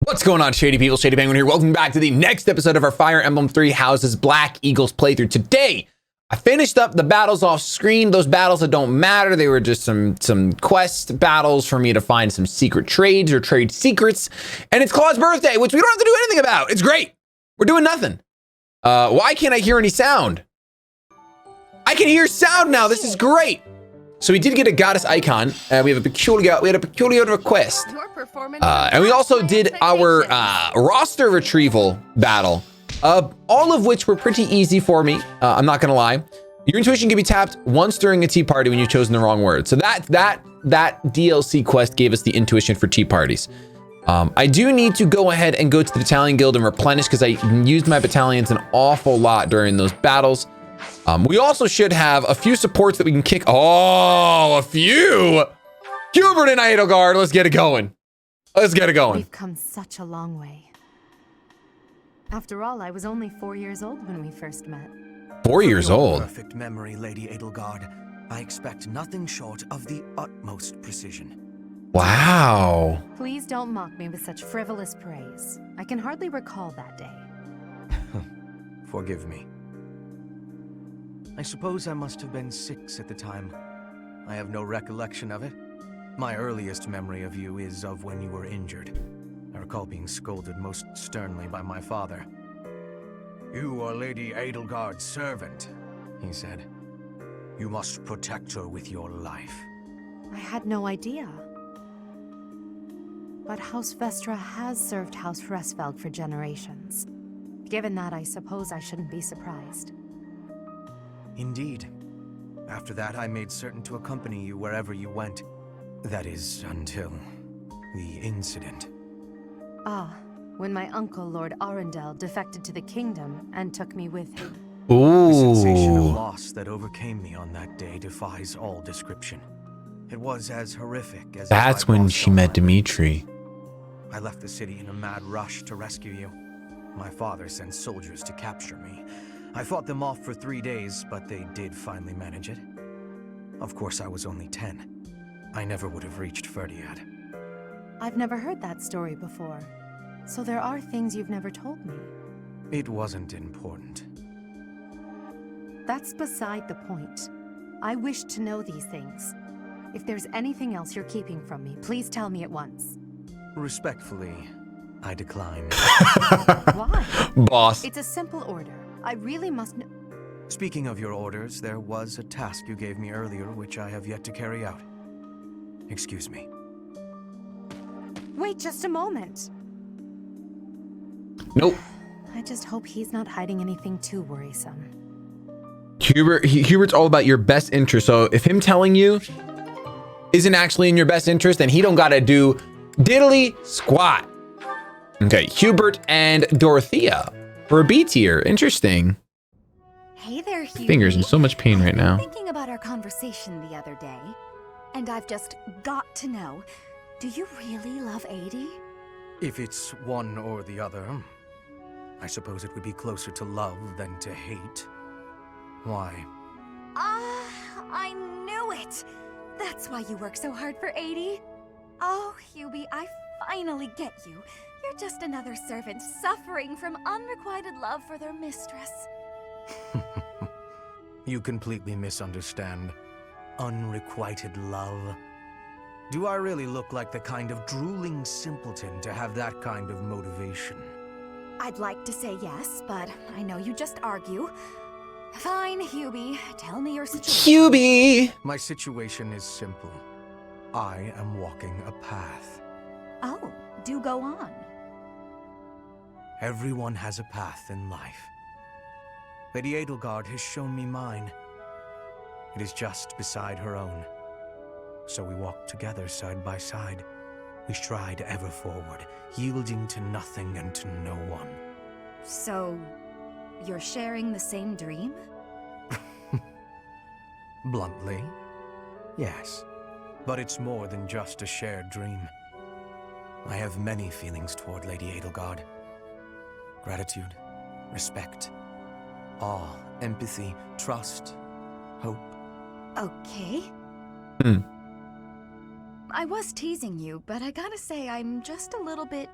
What's going on, Shady people? ShadyPenguinn here. Welcome back to the next episode of our Fire Emblem 3 Houses Black Eagles playthrough. Today, I finished up the battles off screen. Those battles that don't matter. They were just some quest battles for me to find some secret trades or trade secrets. And it's Claude's birthday, which we don't have to do anything about. It's great. We're doing nothing. Why can't I hear any sound? I can hear sound now. This is great. So we did get a goddess icon. We had a peculiar request. And we also did our roster retrieval battle, all of which were pretty easy for me. I'm not gonna lie. Your intuition can be tapped once during a tea party when you've chosen the wrong word. So that DLC quest gave us the intuition for tea parties. I do need to go ahead and go to the battalion guild and replenish because I used my battalions an awful lot during those battles. We also should have a few supports that we can kick. Oh, a few. Hubert and Edelgard, let's get it going. Let's get it going. We've come such a long way. After all, I was only 4 years old when we first met. 4 years old. Perfect memory, Lady Edelgard. I expect nothing short of the utmost precision. Wow. Please don't mock me with such frivolous praise. I can hardly recall that day. Forgive me. I suppose I must have been 6 at the time. I have no recollection of it. My earliest memory of you is of when you were injured. I recall being scolded most sternly by my father. "You are Lady Edelgard's servant," he said. "You must protect her with your life." I had no idea. But House Vestra has served House Resfeld for generations. Given that, I suppose I shouldn't be surprised. Indeed. After that, I made certain to accompany you wherever you went. That is, until the incident. Ah, when my uncle, Lord Arundel, defected to the kingdom and took me with him. The sensation of Ooh. loss that overcame me on that day defies all description. It was as horrific as... That's if I'd when lost she all met my Dimitri. I left the city in a mad rush to rescue you. My father sent soldiers to capture me. I fought them off for 3 days, but they did finally manage it. Of course, I was only 10. I never would have reached Ferdiad. I've never heard that story before. So there are things you've never told me. It wasn't important. That's beside the point. I wish to know these things. If there's anything else you're keeping from me, please tell me at once. Respectfully, I decline. Why? Boss. It's a simple order. I really must know. Speaking of your orders, there was a task you gave me earlier which I have yet to carry out. Excuse me. Wait just a moment. Nope. I just hope he's not hiding anything too worrisome. Hubert's all about your best interest. So if him telling you isn't actually in your best interest, then he don't gotta do diddly squat. Okay, Hubert and Dorothea for a B tier. Interesting. Hey there, Hugh. Fingers in so much pain right now. Thinking about our conversation the other day, and I've just got to know, do you really love Adie? If it's one or the other, I suppose it would be closer to love than to hate. Why? I knew it! That's why you work so hard for Adie. Oh, Hubie, I finally get you. You're just another servant suffering from unrequited love for their mistress. You completely misunderstand. Unrequited love. Do I really look like the kind of drooling simpleton to have that kind of motivation? I'd like to say yes, but I know you just argue. Fine, Hubie, tell me your situation. Hubie. My situation is simple. I am walking a path. Oh, do go on. Everyone has a path in life. Lady Edelgard has shown me mine. It is just beside her own. So we walk together side by side. We stride ever forward, yielding to nothing and to no one. So, you're sharing the same dream? Bluntly, yes. But it's more than just a shared dream. I have many feelings toward Lady Edelgard. Gratitude, respect, awe, empathy, trust, hope. Okay. I was teasing you, but I gotta say I'm just a little bit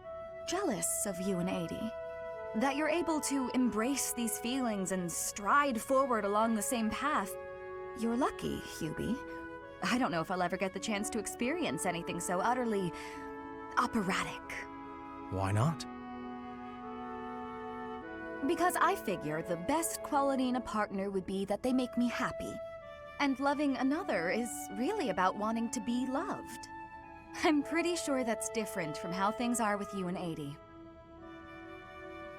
jealous of you and 80. That you're able to embrace these feelings and stride forward along the same path. You're lucky, Hubie. I don't know if I'll ever get the chance to experience anything so utterly operatic. Why not? Because I figure the best quality in a partner would be that they make me happy. And loving another is really about wanting to be loved. I'm pretty sure that's different from how things are with you and 80.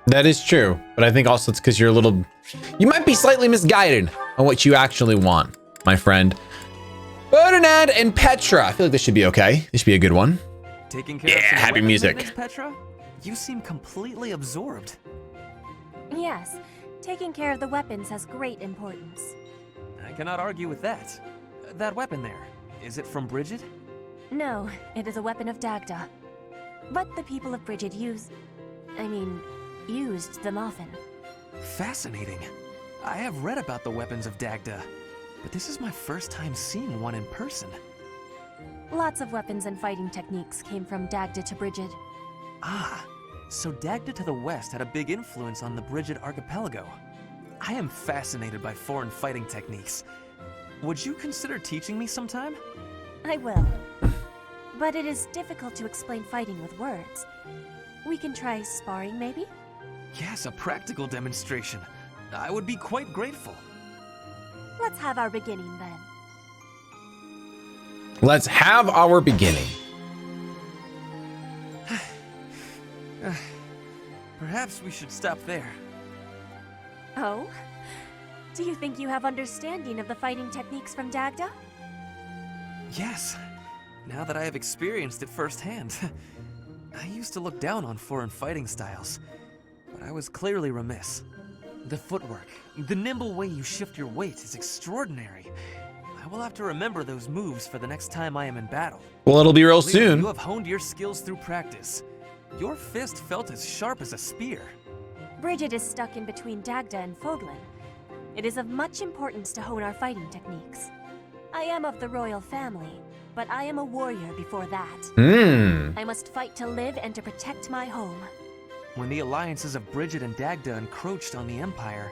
That is true, but I think also it's because you're you might be slightly misguided on what you actually want, my friend. Ferdinand and Petra. I feel like this should be okay. This should be a good one. Taking care of some happy weapon music. maintenance, Petra? You seem completely absorbed. Yes, taking care of the weapons has great importance. I cannot argue with that. That weapon there, is it from Bridget? No, it is a weapon of Dagda. But the people of Bridget used them often. Fascinating. I have read about the weapons of Dagda, but this is my first time seeing one in person. Lots of weapons and fighting techniques came from Dagda to Bridget. Ah, so Dagda to the west had a big influence on the Bridget archipelago. I am fascinated by foreign fighting techniques. Would you consider teaching me sometime? I will. But it is difficult to explain fighting with words. We can try sparring, maybe? Yes, a practical demonstration. I would be quite grateful. Let's have our beginning then. Let's have our beginning. Perhaps we should stop there. Oh? Do you think you have understanding of the fighting techniques from Dagda? Yes, now that I have experienced it firsthand. I used to look down on foreign fighting styles, but I was clearly remiss. The footwork, the nimble way you shift your weight is extraordinary. I will have to remember those moves for the next time I am in battle. Well, it'll be real Clearly, soon. you have honed your skills through practice. Your fist felt as sharp as a spear. Bridget is stuck in between Dagda and Fodlan. It is of much importance to hone our fighting techniques. I am of the royal family, but I am a warrior before that. I must fight to live and to protect my home. When the alliances of Bridget and Dagda encroached on the Empire,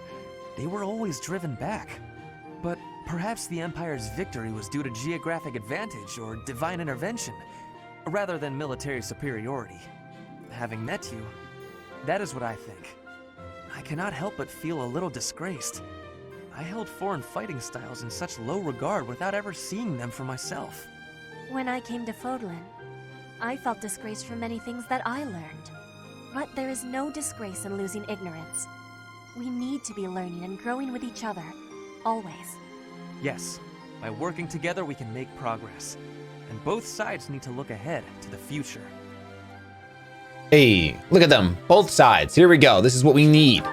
they were always driven back. But perhaps the Empire's victory was due to geographic advantage or divine intervention, rather than military superiority. Having met you, that is what I think. I cannot help but feel a little disgraced. I held foreign fighting styles in such low regard without ever seeing them for myself. When I came to Fodlan, I felt disgraced for many things that I learned. But there is no disgrace in losing ignorance. We need to be learning and growing with each other, always. Yes, by working together we can make progress. And both sides need to look ahead to the future. Hey, look at them. Both sides. Here we go. This is what we need.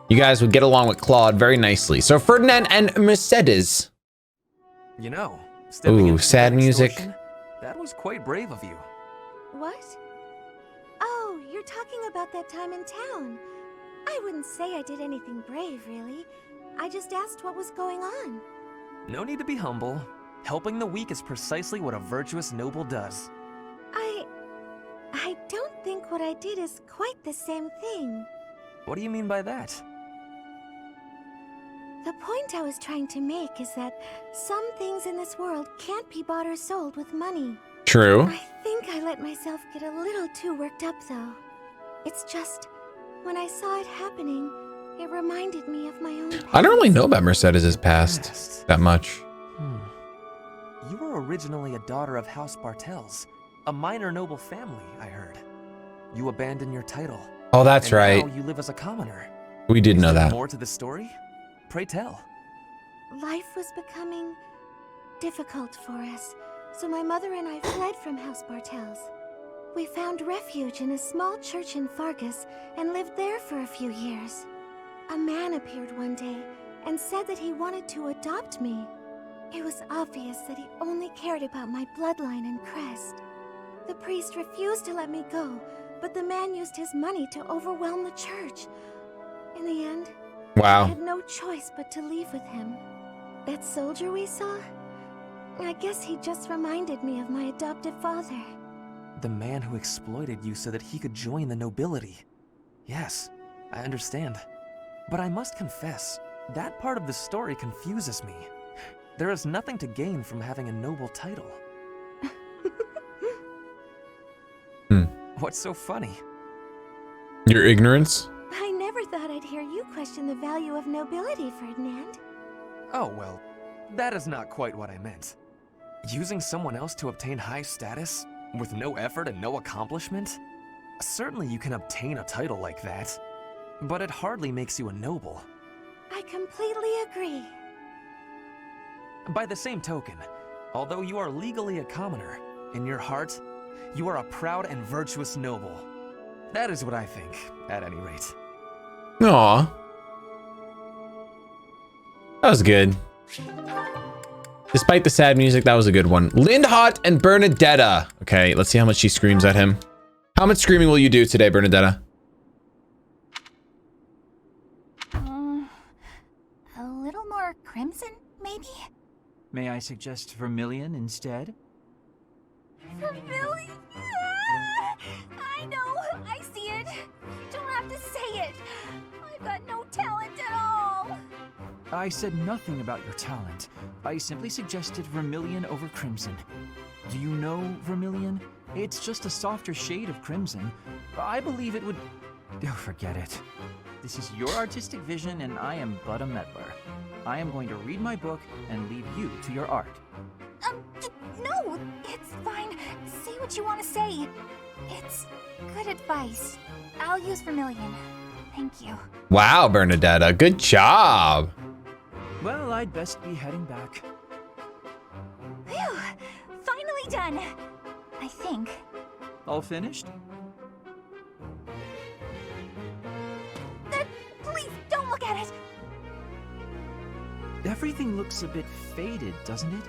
You guys would get along with Claude very nicely. So Ferdinand and Mercedes. You know, stepping Ooh, into sad that music. extortion, that was quite brave of you. What? Oh, you're talking about that time in town. I wouldn't say I did anything brave, really. I just asked what was going on. No need to be humble. Helping the weak is precisely what a virtuous noble does. I don't think what I did is quite the same thing. What do you mean by that? The point I was trying to make is that some things in this world can't be bought or sold with money. True. I think I let myself get a little too worked up, though. It's just, when I saw it happening, it reminded me of my own past. I don't really know about Mercedes' past that much. You were originally a daughter of House Bartels, a minor noble family, I heard. You abandoned your title. Oh, that's and right. Now you live as a commoner. We did Is know there that. more to the story? Pray tell. Life was becoming difficult for us, so my mother and I fled from House Bartels. We found refuge in a small church in Fargus and lived there for a few years. A man appeared one day and said that he wanted to adopt me. It was obvious that he only cared about my bloodline and crest. The priest refused to let me go, but the man used his money to overwhelm the church. In the end, I Wow. had no choice but to leave with him. That soldier we saw? I guess he just reminded me of my adoptive father. The man who exploited you so that he could join the nobility. Yes, I understand. But I must confess, that part of the story confuses me. There is nothing to gain from having a noble title. What's so funny? Your ignorance? I never thought I'd hear you question the value of nobility, Ferdinand. Oh, well, that is not quite what I meant. Using someone else to obtain high status, with no effort and no accomplishment? Certainly you can obtain a title like that, but it hardly makes you a noble. I completely agree. By the same token, although you are legally a commoner, in your heart, you are a proud and virtuous noble. That is what I think, at any rate. Aw. That was good. Despite the sad music, that was a good one. Lindhot and Bernadetta. Okay, let's see how much she screams at him. How much screaming will you do today, Bernadetta? A little more crimson, maybe? May I suggest vermilion instead? Vermilion? I know, I see it. You don't have to say it. I've got no talent at all. I said nothing about your talent. I simply suggested vermilion over crimson. Do you know vermilion? It's just a softer shade of crimson. I believe it would... Oh, forget it. This is your artistic vision and I am but a meddler. I am going to read my book and leave you to your art. No, it's fine. Say what you want to say. It's good advice. I'll use vermilion. Thank you. Wow, Bernadetta, good job. Well, I'd best be heading back. Phew! Finally done. I think. All finished? Please don't look at it. Everything looks a bit faded, doesn't it?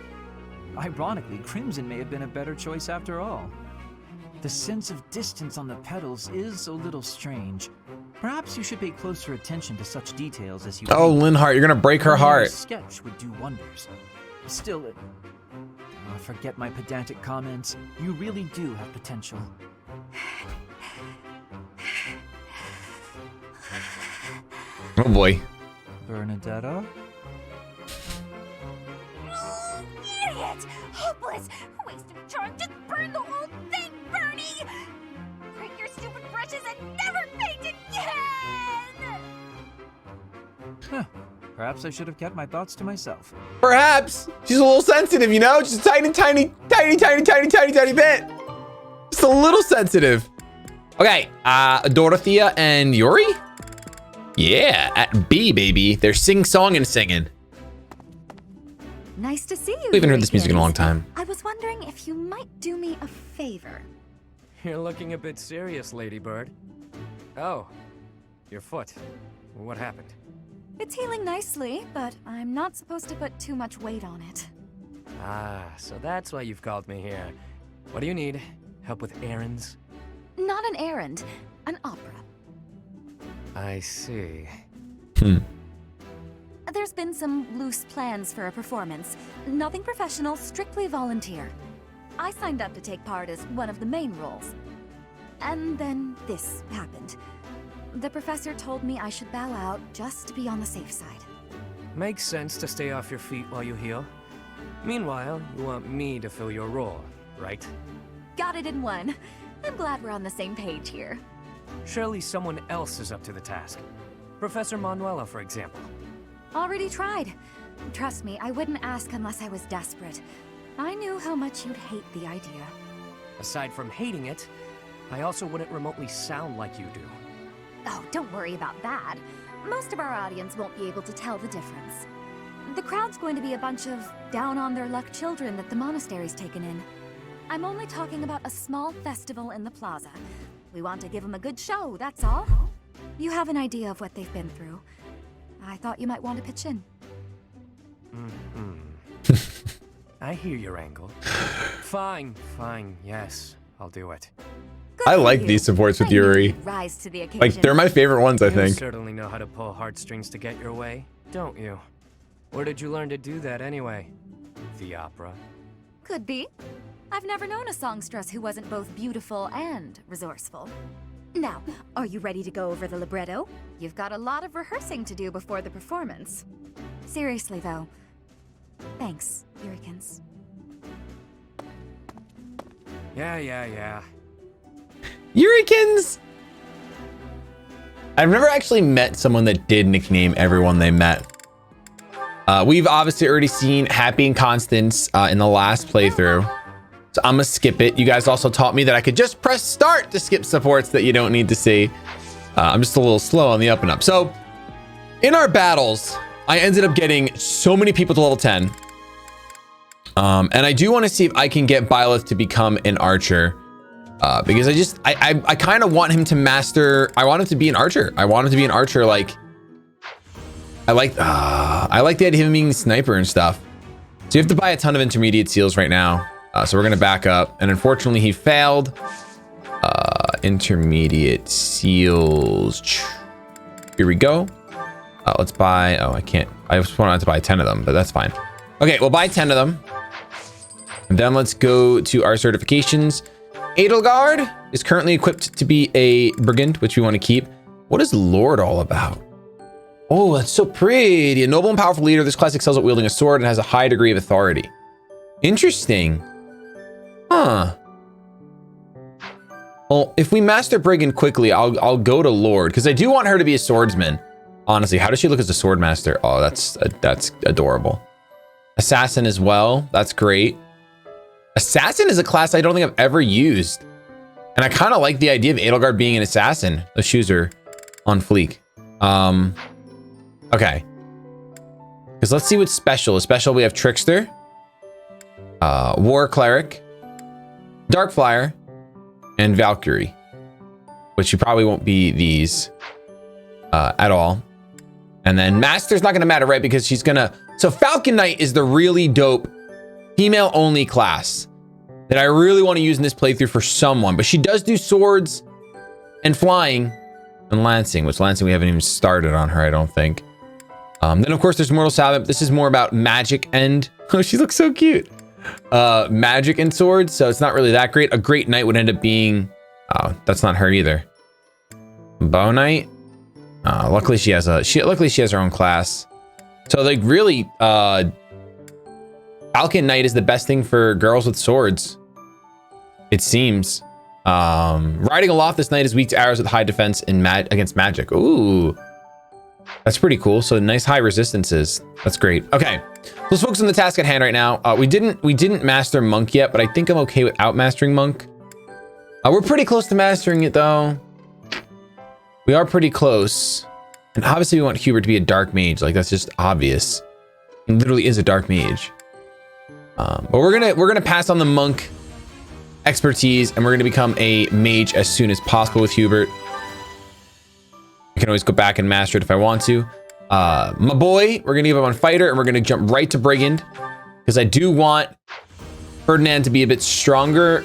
Ironically, crimson may have been a better choice after all. The sense of distance on the petals is a little strange. Perhaps you should pay closer attention to such details as you... Oh, Linhart, you're gonna break her heart. A sketch would do wonders. Still, forget my pedantic comments. You really do have potential. Oh boy. Bernadetta? Idiot! Hopeless! Waste of charm! Just burn the whole thing, Bernie! Break your stupid brushes and never paint again! Huh. Perhaps I should have kept my thoughts to myself. Perhaps. She's a little sensitive, you know? Just a tiny bit. Just a little sensitive. Okay, Dorothea and Yuri? Yeah, at B, baby. They're sing-song and singing. Nice to see you. We haven't heard this music in a long time. I was wondering if you might do me a favor. You're looking a bit serious, Ladybird. Oh, your foot. What happened? It's healing nicely, but I'm not supposed to put too much weight on it. Ah, so that's why you've called me here. What do you need? Help with errands? Not an errand, an opera. I see. There's been some loose plans for a performance. Nothing professional, strictly volunteer. I signed up to take part as one of the main roles. And then this happened. The professor told me I should bow out just to be on the safe side. Makes sense to stay off your feet while you heal. Meanwhile, you want me to fill your role, right? Got it in one. I'm glad we're on the same page here. Surely someone else is up to the task. Professor Manuela, for example. Already tried. Trust me, I wouldn't ask unless I was desperate. I knew how much you'd hate the idea. Aside from hating it, I also wouldn't remotely sound like you do. Oh, don't worry about that. Most of our audience won't be able to tell the difference. The crowd's going to be a bunch of down-on-their-luck children that the monastery's taken in. I'm only talking about a small festival in the plaza. We want to give them a good show, that's all. You have an idea of what they've been through. I thought you might want to pitch in. I hear your angle. Fine, yes, I'll do it. I like these supports with Yuri. Rise to the occasion. Like, they're my favorite ones, I You think. certainly know how to pull heartstrings to get your way, don't you? Where did you learn to do that anyway? The opera? Could be. I've never known a songstress who wasn't both beautiful and resourceful. Now, are you ready to go over the libretto? You've got a lot of rehearsing to do before the performance. Seriously, though. Thanks, Yurikens. Yeah. Yurikens! I've never actually met someone that did nickname everyone they met. We've obviously already seen Happy and Constance in the last playthrough. So I'm gonna skip it. You guys also taught me that I could just press start to skip supports that you don't need to see. I'm just a little slow on the up and up. So in our battles, I ended up getting so many people to level 10. And I do want to see if I can get Byleth to become an archer. Because I kind of want him to master. I want him to be an archer. I want him to be an archer. Like, I like the idea of him being a sniper and stuff. So you have to buy a ton of intermediate seals right now. So we're going to back up. And unfortunately, he failed. Intermediate seals. Here we go. Let's buy. Oh, I can't. I just wanted to buy 10 of them, but that's fine. Okay, we'll buy 10 of them. And then let's go to our certifications. Edelgard is currently equipped to be a brigand, which we want to keep. What is Lord all about? Oh, that's so pretty. A noble and powerful leader. This class excels at wielding a sword and has a high degree of authority. Interesting. Huh. Well, if we master brigand quickly, I'll go to Lord, because I do want her to be a swordsman. Honestly, how does she look as a sword master? Oh, that's adorable. Assassin as well. That's great. Assassin is a class I don't think I've ever used. And I kind of like the idea of Edelgard being an assassin. Those shoes are on fleek. Okay. Because let's see what's special. Special, we have Trickster, War Cleric, Dark Flyer, and Valkyrie. Which you probably won't be these at all. And then Master's not going to matter, right? Because she's going to... So Falcon Knight is the really dope female only class that I really want to use in this playthrough for someone, but she does do swords and flying and lancing, which lancing we haven't even started on her, I don't think. Then of course there's Mortal Salvant. This is more about magic and, oh, she looks so cute. Magic and swords, so it's not really that great. A great knight would end up being, oh, that's not her either. Bow Knight. Luckily she has her own class. So like really, Falcon Knight is the best thing for girls with swords, it seems. Riding aloft, this knight is weak to arrows with high defense in against magic. Ooh, that's pretty cool. So nice high resistances. That's great. Okay, let's focus on the task at hand right now. We didn't master Monk yet, but I think I'm okay without mastering Monk. We're pretty close to mastering it though. We are pretty close. And obviously we want Hubert to be a dark mage. Like that's just obvious. He literally is a dark mage. But we're gonna pass on the monk expertise and we're gonna become a mage as soon as possible with Hubert. I can always go back and master it if I want to. My boy, we're gonna give up on fighter and we're gonna jump right to brigand because I do want Ferdinand to be a bit stronger.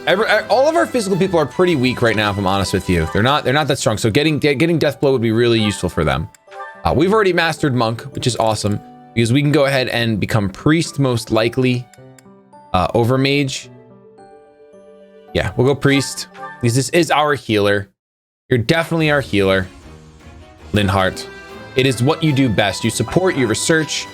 All of our physical people are pretty weak right now, if I'm honest with you. They're not that strong. So getting Deathblow would be really useful for them. We've already mastered monk, which is awesome because we can go ahead and become priest most likely. Over mage. Yeah, we'll go priest because this is our healer. You're definitely our healer, Linhardt. It is what you do best. You support, you research,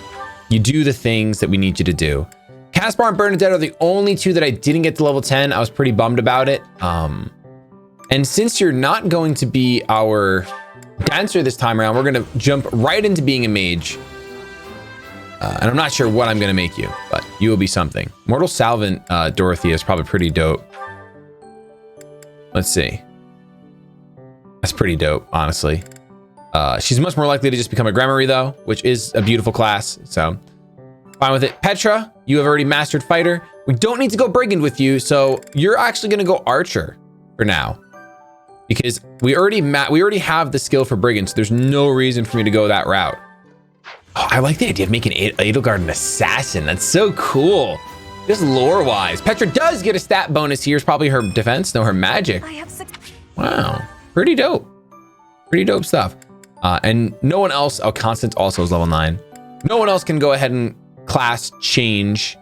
you do the things that we need you to do. Caspar and Bernadette are the only two that I didn't get to level 10. I was pretty bummed about it. And since you're not going to be our dancer this time around, we're going to jump right into being a mage. And I'm not sure what I'm going to make you, but you will be something. Mortal Salvant Dorothea is probably pretty dope. Let's see. That's pretty dope, honestly. She's much more likely to just become a Gramarye, though, which is a beautiful class. So fine with it. Petra, you have already mastered fighter. We don't need to go brigand with you, so you're actually going to go archer for now. Because we already have the skill for brigand, so there's no reason for me to go that route. Oh, I like the idea of making Edelgard an assassin. That's so cool. Just lore-wise. Petra does get a stat bonus here. It's probably her defense, no, her magic. I have 6. Wow, pretty dope. Pretty dope stuff. And no one else, oh, Constance also is level 9. No one else can go ahead and class change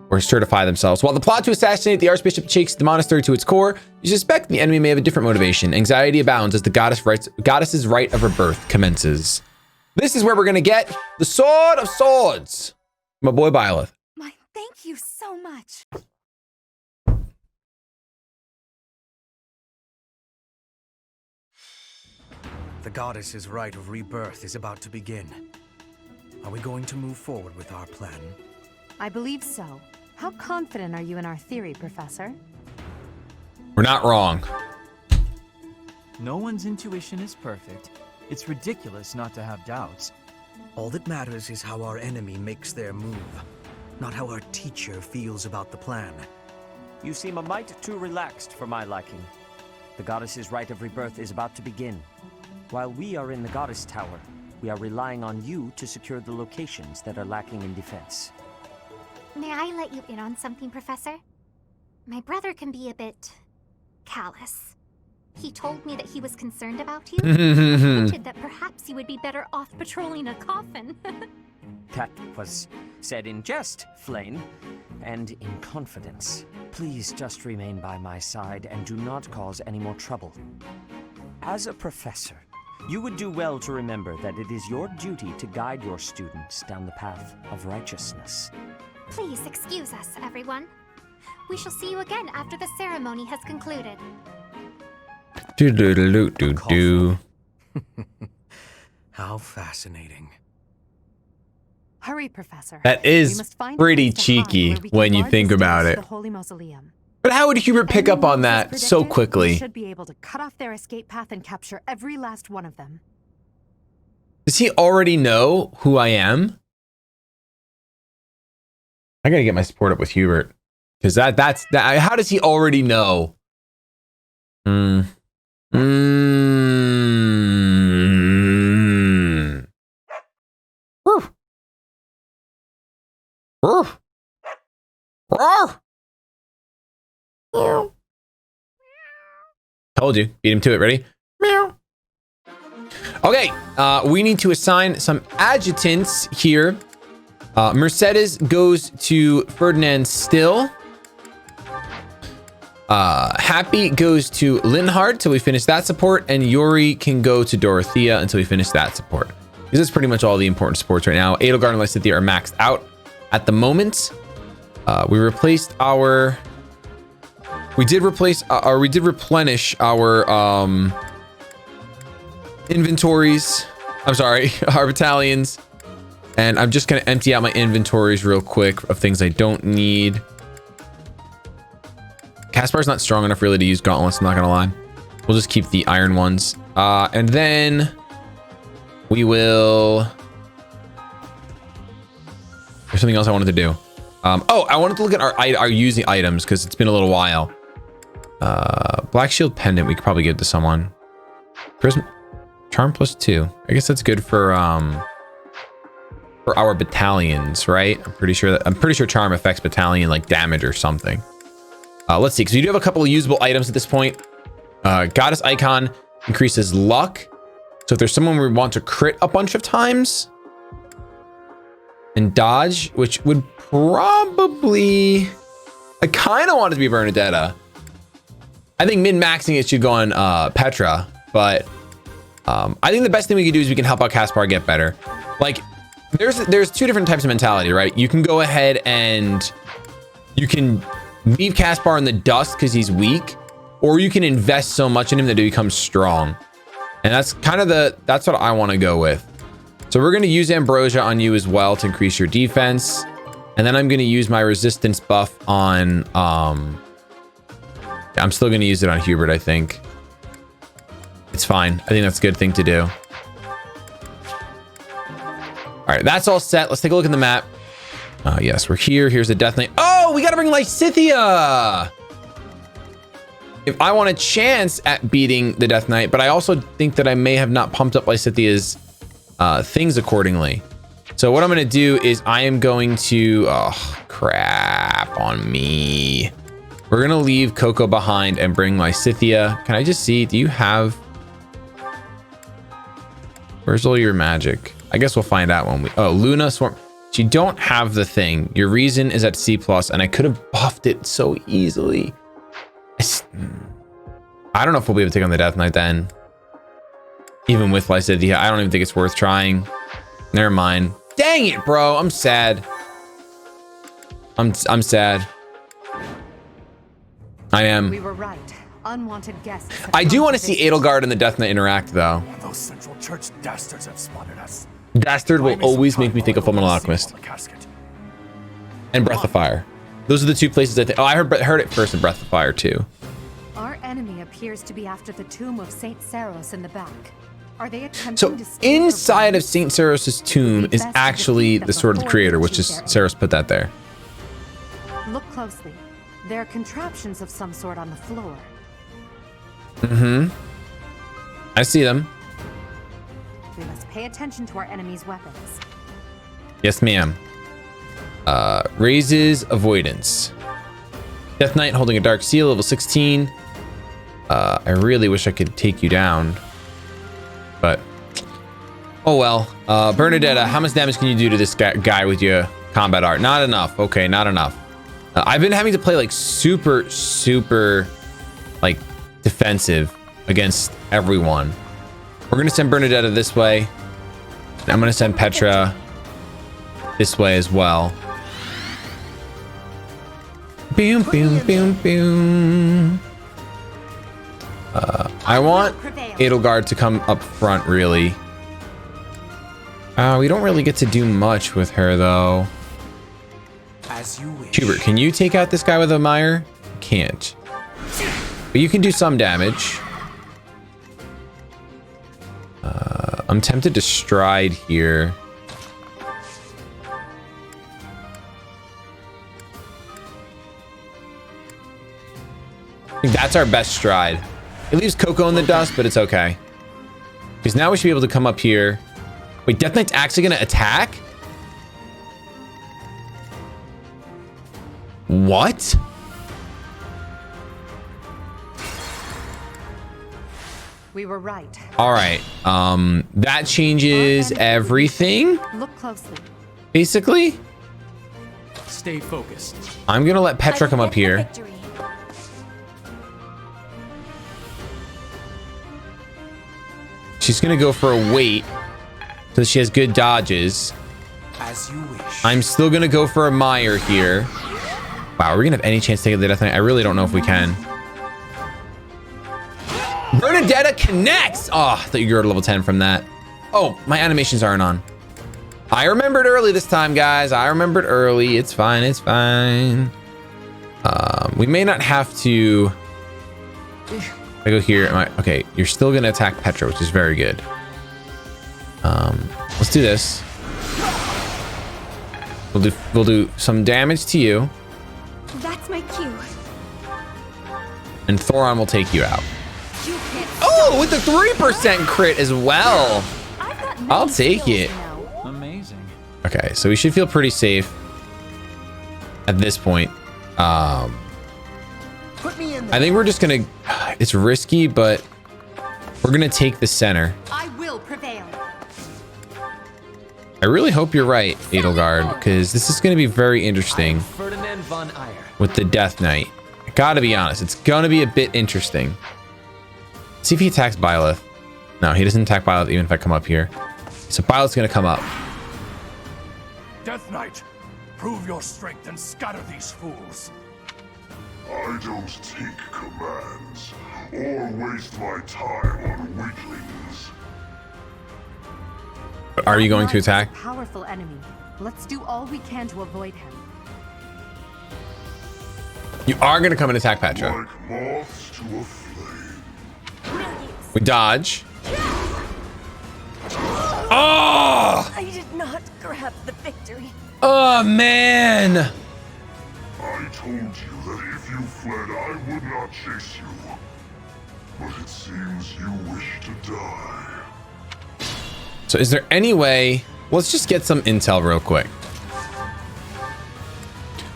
or certify themselves. While the plot to assassinate the Archbishop shakes the monastery to its core, you suspect the enemy may have a different motivation. Anxiety abounds as the goddess's rite of rebirth commences. This is where we're gonna get the Sword of Swords. My boy Byleth. My thank you so much. The goddess's rite of rebirth is about to begin. Are we going to move forward with our plan? I believe so. How confident are you in our theory, Professor? We're not wrong. No one's intuition is perfect. It's ridiculous not to have doubts. All that matters is how our enemy makes their move, not how our teacher feels about the plan. You seem a mite too relaxed for my liking. The goddess's rite of rebirth is about to begin. While we are in the goddess tower, we are relying on you to secure the locations that are lacking in defense. May I let you in on something, Professor? My brother can be a bit callous. He told me that he was concerned about you. Hinted that perhaps you would be better off patrolling a coffin. That was said in jest, Flame, and in confidence. Please just remain by my side and do not cause any more trouble. As a professor, you would do well to remember that it is your duty to guide your students down the path of righteousness. Please excuse us, everyone. We shall see you again after the ceremony has concluded. Do. How fascinating. Hurry, Professor. That We is must find a pretty place to hide cheeky where we can when you guard think the about stairs it. to the Holy Mausoleum. But how would Hubert pick up on that As so predicted, quickly? We should be able to cut off their escape path and capture every last one of them. Does he already know who I am? I gotta get my support up with Hubert. Because that's how does he already know? Told you. Beat him to it. Ready? Meow. Okay. We need to assign some adjutants here. Mercedes goes to Ferdinand Still. Happy goes to Linhard until we finish that support, and Yuri can go to Dorothea until we finish that support. This is pretty much all the important supports right now. Edelgard and Lysithea are maxed out at the moment. We replaced our... We did replenish our inventories. I'm sorry, our battalions. And I'm just gonna empty out my inventories real quick of things I don't need. Caspar's not strong enough really to use gauntlets, I'm not gonna lie. We'll just keep the iron ones. And then we will... There's something else I wanted to do. Oh, I wanted to look at our using items because it's been a little while. Black Shield Pendant we could probably give to someone. Prism Charm +2. I guess that's good for our battalions, right? I'm pretty sure Charm affects battalion like damage or something. Let's see, because we do have a couple of usable items at this point. Goddess Icon increases luck. So if there's someone we want to crit a bunch of times, and dodge, which would probably... I kind of want it to be Bernadetta. I think min-maxing it should go on Petra, but I think the best thing we can do is we can help out Caspar get better. Like, there's two different types of mentality, right? You can go ahead and you can leave Caspar in the dust because he's weak, or you can invest so much in him that he becomes strong. And that's kind of that's what I want to go with. So we're going to use Ambrosia on you as well to increase your defense. And then I'm going to use my resistance buff on, I'm still going to use it on Hubert, I think. It's fine. I think that's a good thing to do. All right, that's all set. Let's take a look at the map. Yes, we're here. Here's the Death Knight. Oh, we got to bring Lysithea. If I want a chance at beating the Death Knight, but I also think that I may have not pumped up Lysithea's things accordingly. So what I'm going to do is I am going to... Oh, crap on me. We're going to leave Coco behind and bring Lysithea. Can I just see? Do you have... Where's all your magic? I guess we'll find out when we... Oh, Luna Swarm. So you don't have the thing. Your reason is at C+, and I could have buffed it so easily. I don't know if we'll be able to take on the Death Knight then. Even with Lycidia, I don't even think it's worth trying. Never mind. Dang it, bro. I'm sad. I'm sad. I am. We were right. Unwanted guests. I do want to see Edelgard and the Death Knight interact, though. Those Central Church dastards have spotted us. Dastard will always make me think of Fullmetal Alchemist. And Breath of Fire. Those are the two places I think. Oh, I heard it first in Breath of Fire, too. Our enemy appears to be after the tomb of Saint Saros in the back. Are they attempting So to steal inside her of Saint Saros' tomb is actually the Sword of the Creator, which is Saros put that there. brain? Look closely. There are contraptions of some sort on the floor. Mm-hmm. I see them. We must pay attention to our enemy's weapons. Yes, ma'am. Raises avoidance. Death Knight holding a Dark Seal, level 16. I really wish I could take you down. But, oh well. Bernadetta, how much damage can you do to this guy with your combat art? Not enough. Okay, not enough. I've been having to play like super like defensive against everyone. We're gonna send Bernadetta this way. And I'm gonna send Petra this way as well. Boom, boom, boom, boom. I want Edelgard to come up front, really. We don't really get to do much with her, though. As you wish. Hubert, can you take out this guy with a mire? Can't. But you can do some damage. I'm tempted to stride here. I think that's our best stride. It leaves Coco in the dust, but it's okay. Because now we should be able to come up here. Wait, Death Knight's actually going to attack? What? We were right. All right. That changes everything, Look closely. basically. Stay focused. I'm going to let Petra come up here. She's going to go for a wait so she has good dodges. As you wish. I'm still going to go for a mire here. Wow, are we going to have any chance to take the Death Knight? I really don't know if we can. Bernadetta connects! Oh, I thought you were at level 10 from that. Oh, my animations aren't on. I remembered early this time, guys. I remembered early. It's fine. It's fine. We may not have to... I go here. Okay, you're still going to attack Petra, which is very good. Let's do this. We'll do some damage to you. That's my cue. And Thoron will take you out. Oh, with the 3% crit as well. I'll take it. Amazing. Okay, so we should feel pretty safe at this point. Put me in there. I think we're just gonna, it's risky, but we're gonna take the center. I will prevail. I really hope you're right, Edelgard, because this is gonna be very interesting Ferdinand von Eyre. with the Death Knight. I gotta be honest, it's gonna be a bit interesting. See if he attacks Byleth. No, he doesn't attack Byleth even if I come up here. So Byleth's gonna come up. Death Knight, prove your strength and scatter these fools. I don't take commands or waste my time on weaklings. But are you going to attack? Powerful enemy. Let's do all we can to avoid him. You are gonna come and attack Petra. Like moths to a flame. We dodge. Oh! I did not grab the victory. Oh, man! I told you that if you fled, I would not chase you. But it seems you wish to die. So is there any way... Let's just get some intel real quick.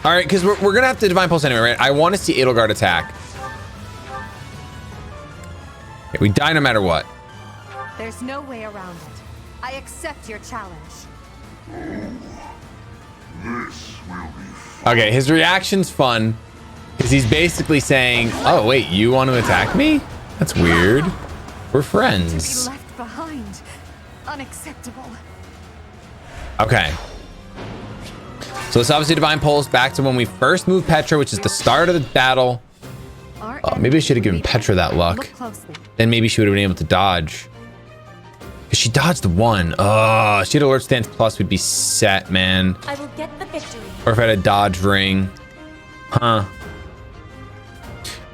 All right, because we're going to have to Divine Pulse anyway, right? I want to see Edelgard attack. Okay, we die no matter what. There's no way around it. I accept your challenge. This will be fun. Okay, his reaction's fun because he's basically saying, "Oh wait, you want to attack me? That's weird. We're friends." To be left behind. Unacceptable. Okay. So this obviously Divine Pulse back to when we first moved Petra, which is the start of the battle. Maybe I should have given Petra that luck. Then maybe she would have been able to dodge. Because she dodged one. Oh, she had Alert Stance Plus, we'd be set, man. I will get the victory. Or if I had a dodge ring. Huh.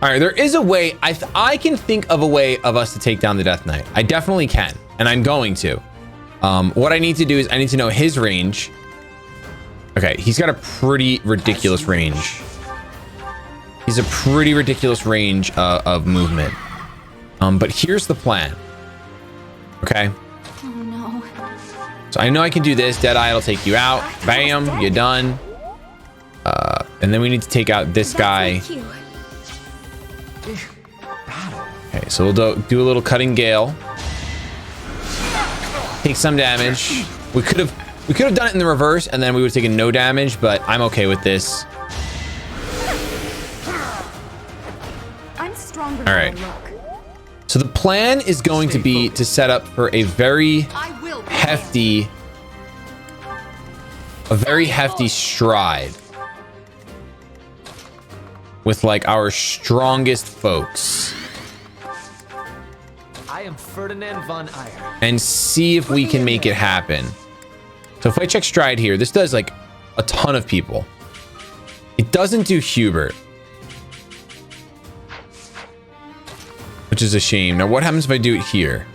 All right, there is a way. I can think of a way of us to take down the Death Knight. I definitely can, and I'm going to. What I need to do is I need to know his range. Okay, he's got a pretty ridiculous range. He's a pretty ridiculous range of movement. But here's the plan. Okay. Oh no. So I know I can do this. Deadeye will take you out. Bam, you're done. And then we need to take out this guy. Okay, so we'll do a little cutting gale. Take some damage. We could have done it in the reverse, and then we would have taken no damage. But I'm okay with this. I'm stronger. All right. So the plan is going to be to set up for a very hefty stride with like our strongest folks. I am Ferdinand von Eyre. And see if we can make it happen. So if I check stride here, this does like a ton of people. It doesn't do Hubert, which is a shame. Now what happens if I do it here?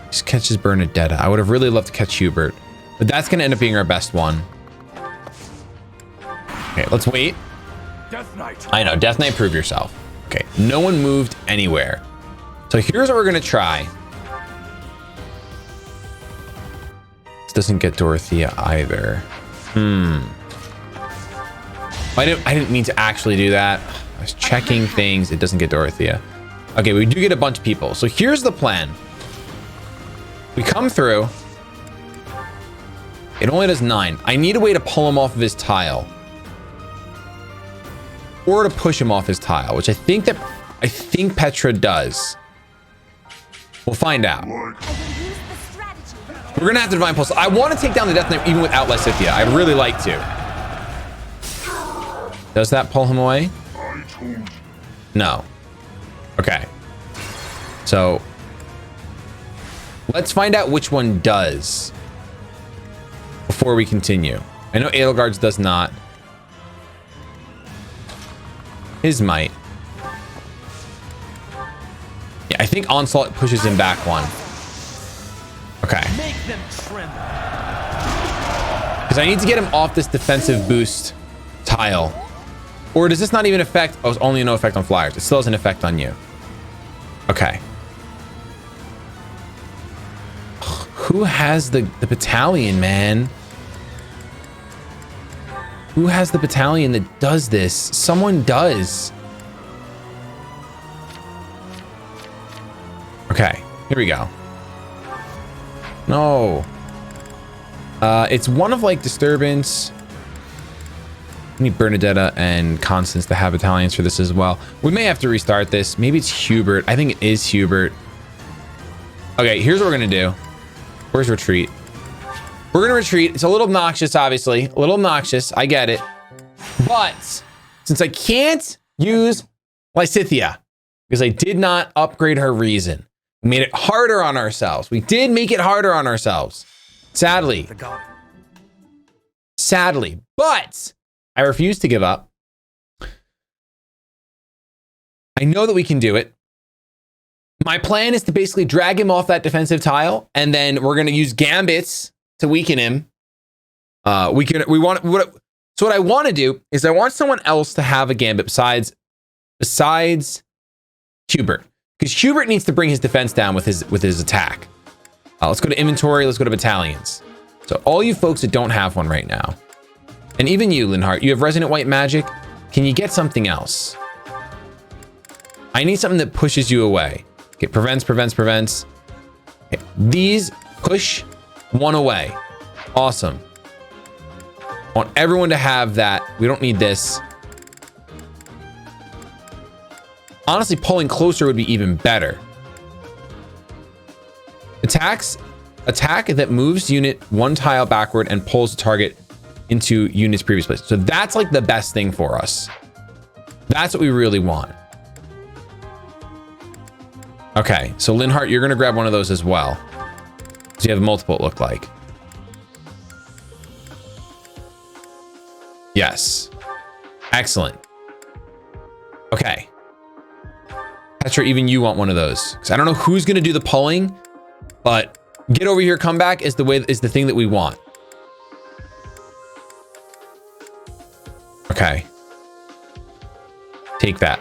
Just catches Bernadetta. I would have really loved to catch Hubert, but that's going to end up being our best one. Okay, let's wait. Death Knight. I know, Death Knight, prove yourself. Okay, no one moved anywhere. So here's what we're gonna try. This doesn't get Dorothea either. I didn't mean to actually do that. I was checking things. It doesn't get Dorothea. Okay, we do get a bunch of people. So here's the plan. We come through. It only does 9. I need a way to pull him off of his tile. Or to push him off his tile, which I think Petra does. We'll find out. We're gonna have to Divine Pulse. I want to take down the Death Knight even without Lysithea. I'd really like to. Does that pull him away? No. Okay. So let's find out which one does before we continue. I know Edelgard's does not. His might. Yeah, I think Onslaught pushes him back one. Okay. Make them tremble. Because I need to get him off this defensive boost tile. Or does this not even affect? Oh, it's only no effect on flyers. It still has an effect on you. Okay. Who has the battalion, man? Who has the battalion that does this? Someone does. Okay, here we go. No. It's one of like Disturbance. We need Bernadetta and Constance to have battalions for this as well. We may have to restart this. Maybe it's Hubert. I think it is Hubert. Okay, here's what we're gonna do. Where's retreat? We're gonna retreat. It's a little obnoxious, obviously. A little obnoxious. I get it. But since I can't use Lysithea, because I did not upgrade her reason, we made it harder on ourselves. We did make it harder on ourselves. Sadly. Sadly. But I refuse to give up. I know that we can do it. My plan is to basically drag him off that defensive tile, and then we're gonna use gambits to weaken him. So what I want to do is I want someone else to have a gambit besides Hubert, because Hubert needs to bring his defense down with his attack. Let's go to inventory. Let's go to battalions. So all you folks that don't have one right now, and even you, Linhart, you have Resonant White Magic. Can you get something else? I need something that pushes you away. Okay, prevents. Okay, these push one away. Awesome. I want everyone to have that. We don't need this. Honestly, pulling closer would be even better. Attack that moves unit 1 tile backward and pulls the target into unit's previous place. So that's like the best thing for us. That's what we really want. Okay, so Linhart, you're gonna grab one of those as well. So you have multiple, it look like. Yes. Excellent. Okay. Petra, even you want one of those. Because I don't know who's gonna do the pulling, but get over here, come back is the thing that we want. Okay. Take that.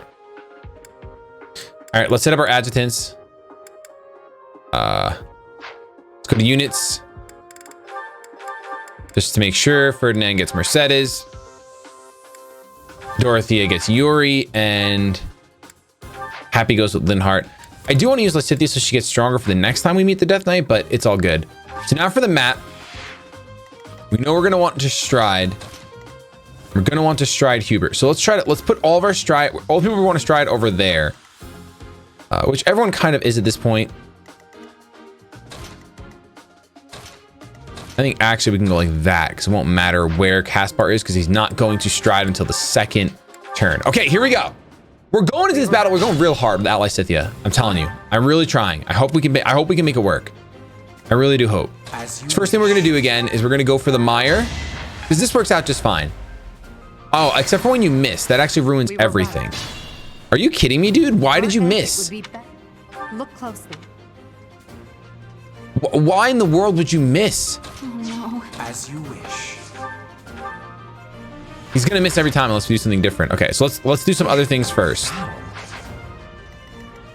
All right, let's set up our adjutants. Let's go to units. Just to make sure Ferdinand gets Mercedes. Dorothea gets Yuri, and Happy goes with Linhart. I do want to use Lysithea so she gets stronger for the next time we meet the Death Knight, but it's all good. So now for the map. We know we're going to want to stride. We're going to want to stride Hubert. So let's try to, let's put all of our stride, all the people we want to stride over there. Which everyone kind of is at this point. I think actually we can go like that because it won't matter where Caspar is because he's not going to stride until the second turn. Okay, here we go. We're going into this battle. We're going real hard with Ally Scythia. I'm telling you, I'm really trying. I hope we can make it work. I really do hope. So first thing we're going to do again is we're going to go for the Mire because this works out just fine. Oh, except for when you miss, that actually ruins everything. Are you kidding me, dude? Why did you miss? Look closely. Why in the world would you miss? Oh no. As you wish. He's gonna miss every time unless we do something different. Okay, so let's do some other things first.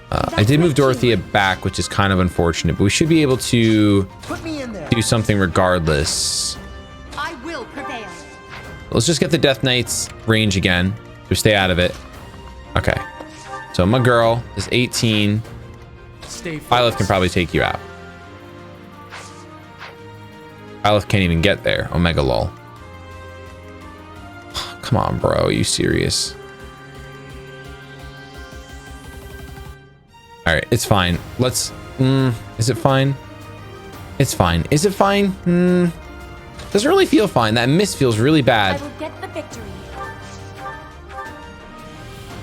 I did move Dorothea back, which is kind of unfortunate, but we should be able to do something regardless. I will prevail. Let's just get the Death Knight's range again. Just stay out of it. Okay. So my girl is 18. Byleth can probably take you out. Byleth can't even get there. Omega lol. Come on, bro. Are you serious? All right, it's fine. Let's. Is it fine? It's fine. Is it fine? Doesn't really feel fine. That miss feels really bad. I will get the victory.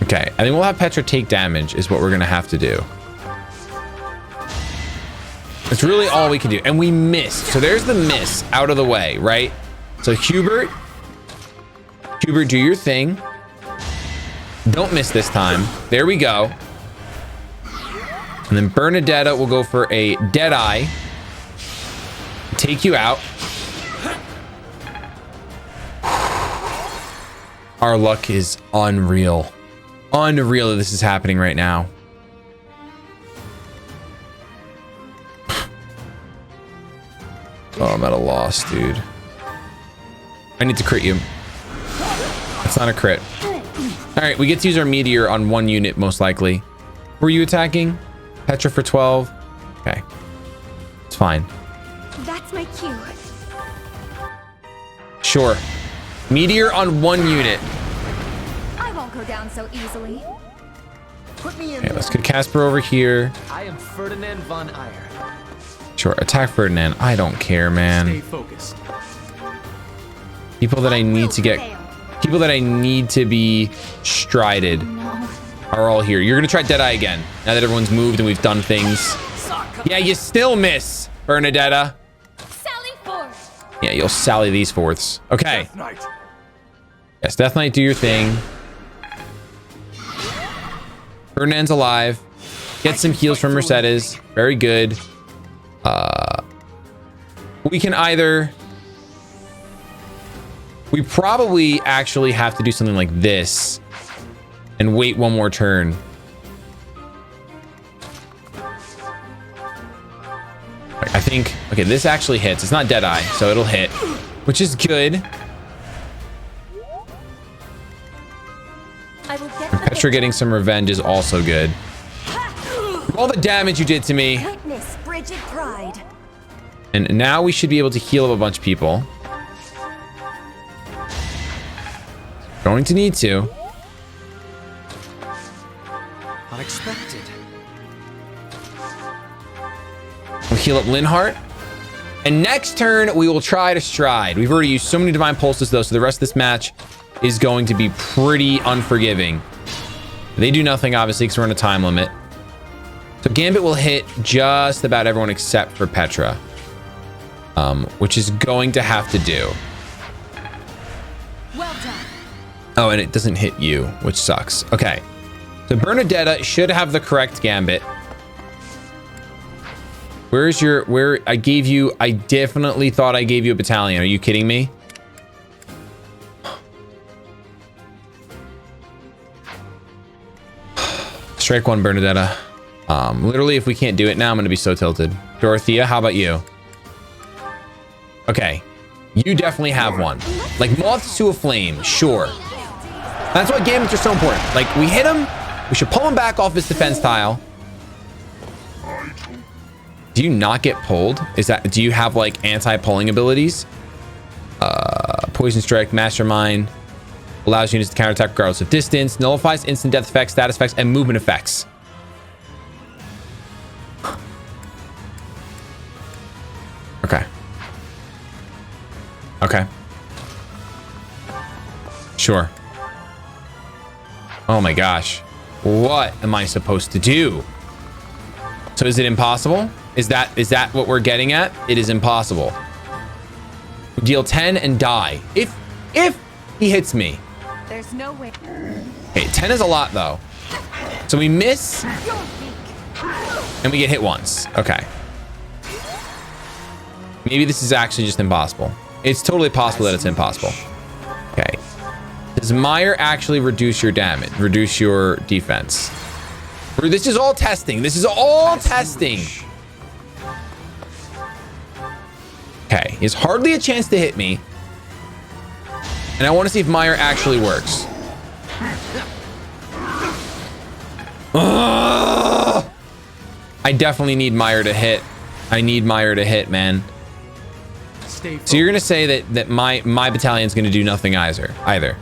Okay, I think we'll have Petra take damage is what we're gonna have to do. It's really all we can do. And we missed. So there's the miss out of the way, right? So Hubert, do your thing. Don't miss this time. There we go. And then Bernadetta will go for a Deadeye. Take you out. Our luck is unreal. Unreal that this is happening right now. Oh, I'm at a loss, dude. I need to crit you. That's not a crit. All right, we get to use our meteor on one unit, most likely. Were you attacking? Petra for 12. Okay. It's fine. That's my cue. Sure. Meteor on one unit. I won't go down so easily. Put me in. Okay, let's get Casper over here. I am Ferdinand von Eyre. Sure, attack Ferdinand. I don't care, man. Stay focused. People that I need to get, people that I need to be strided are all here. You're gonna try Deadeye again. Now that everyone's moved and we've done things. Yeah, you still miss, Bernadetta. Sally forth. Yeah, you'll sally these fourths. Okay. Death Knight. Yes, Death Knight, do your thing. Ferdinand's alive. Get some heals from Mercedes. Very good. We can either... We probably actually have to do something like this and wait one more turn. I think... Okay, this actually hits. It's not Deadeye, so it'll hit, which is good. I will get Petra getting some revenge is also good. All the damage you did to me. Witness Bridget Pride. And now we should be able to heal up a bunch of people. Going to need to. Unexpected. We'll heal up Linhardt. And next turn, we will try to stride. We've already used so many divine pulses, though, so the rest of this match is going to be pretty unforgiving. They do nothing, obviously, because we're on a time limit. So Gambit will hit just about everyone except for Petra, which is going to have to do. Well done. Oh, and it doesn't hit you, which sucks. Okay. So Bernadetta should have the correct Gambit. Where's your, I definitely thought I gave you a battalion. Are you kidding me? Strike one, Bernadetta. Literally, if we can't do it now, I'm going to be so tilted. Dorothea, how about you? Okay. You definitely have one. Like moths to a flame, sure. That's why Gambits are so important. Like, we hit him, we should pull him back off his defense tile. Do you not get pulled? Do you have like anti-pulling abilities? Poison Strike, Mastermind, allows units to counterattack regardless of distance, nullifies instant death effects, status effects, and movement effects. Okay. Okay. Sure. Oh my gosh. What am I supposed to do? So is it impossible? Is that what we're getting at? It is impossible. We deal 10 and die. If he hits me. There's no way. Okay, 10 is a lot though. So we miss and we get hit once. Okay. Maybe this is actually just impossible. It's totally possible that it's impossible. Okay. Does Meyer actually reduce your damage? Reduce your defense? This is all testing. This is all testing. Okay. He has hardly a chance to hit me. And I want to see if Meyer actually works. Ugh! I definitely need Meyer to hit. I need Meyer to hit, man. So you're gonna say that my battalion's gonna do nothing either.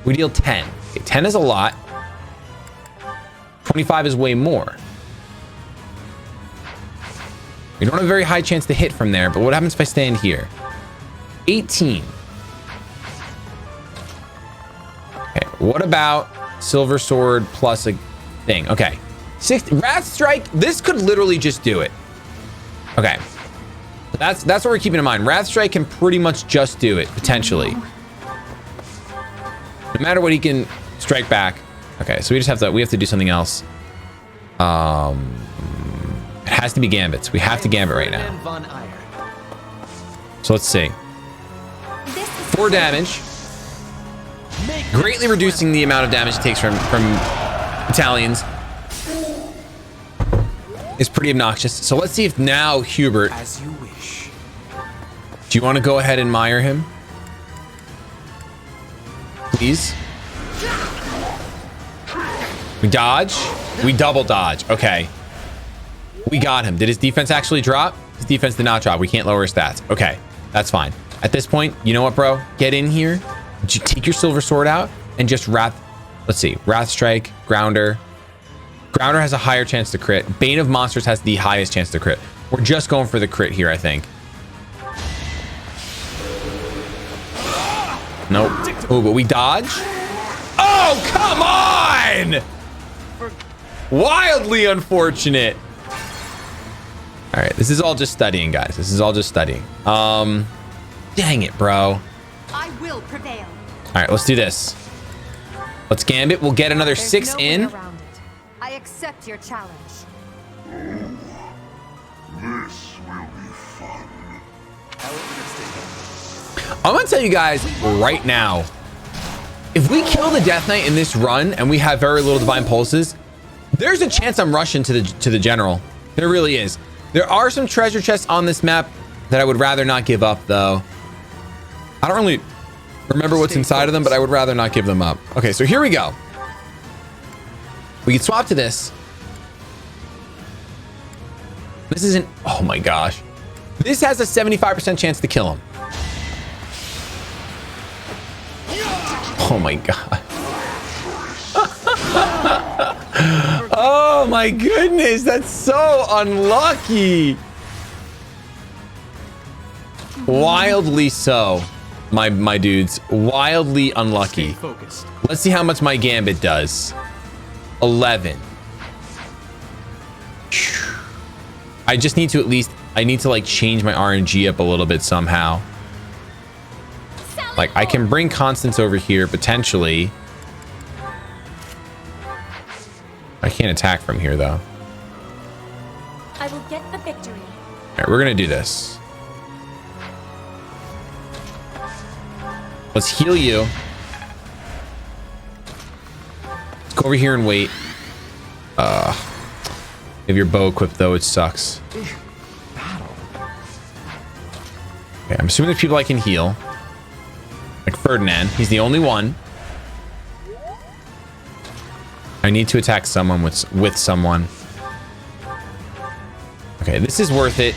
We deal 10. Okay, 10 is a lot. 25 is way more. We don't have a very high chance to hit from there, but what happens if I stand here? 18. Okay, what about Silver Sword plus a thing? Okay. Wrath Strike, this could literally just do it. Okay. That's what we're keeping in mind. Wrath Strike can pretty much just do it, potentially. No matter what, he can strike back. Okay, so we have to do something else. It has to be Gambits. We have to Gambit right now. So let's see. 4 damage. Greatly reducing the amount of damage it takes from battalions. Is pretty obnoxious. So let's see if now Hubert. As you wish. Do you want to go ahead and mire him? Please. We dodge. We double dodge. Okay. We got him. Did his defense actually drop? His defense did not drop. We can't lower his stats. Okay. That's fine. At this point, you know what, bro? Get in here. Take your Silver Sword out and just Wrath. Let's see. Wrath Strike. Grounder. Grounder has a higher chance to crit. Bane of Monsters has the highest chance to crit. We're just going for the crit here, I think. Nope. Oh, but we dodge. Oh, come on! Wildly unfortunate. All right, this is all just studying, guys. This is all just studying. Dang it, bro. I will prevail. All right, let's do this. Let's Gambit. We'll get another 6 in. I accept your challenge. This will be fun. I'm gonna tell you guys right now, if we kill the Death Knight in this run and we have very little divine pulses, there's a chance I'm rushing to the general. There really is. There are some treasure chests on this map that I would rather not give up, though. I don't really remember what's inside of them, but I would rather not give them up. Okay, so here we go. We can swap to this. This isn't, oh my gosh. This has a 75% chance to kill him. Oh my god. Oh my goodness, that's so unlucky. Wildly so, my dudes. Wildly unlucky. Let's see how much my gambit does. 11. I just need to at least, I need to like change my RNG up a little bit somehow. Like I can bring Constance over here potentially. I can't attack from here though. I will get the victory. All right, we're gonna do this. Let's heal you. Let's go over here and wait. If your bow equipped though, it sucks. Okay, I'm assuming there's people I can heal. Like Ferdinand, he's the only one. I need to attack someone with someone. Okay, this is worth it.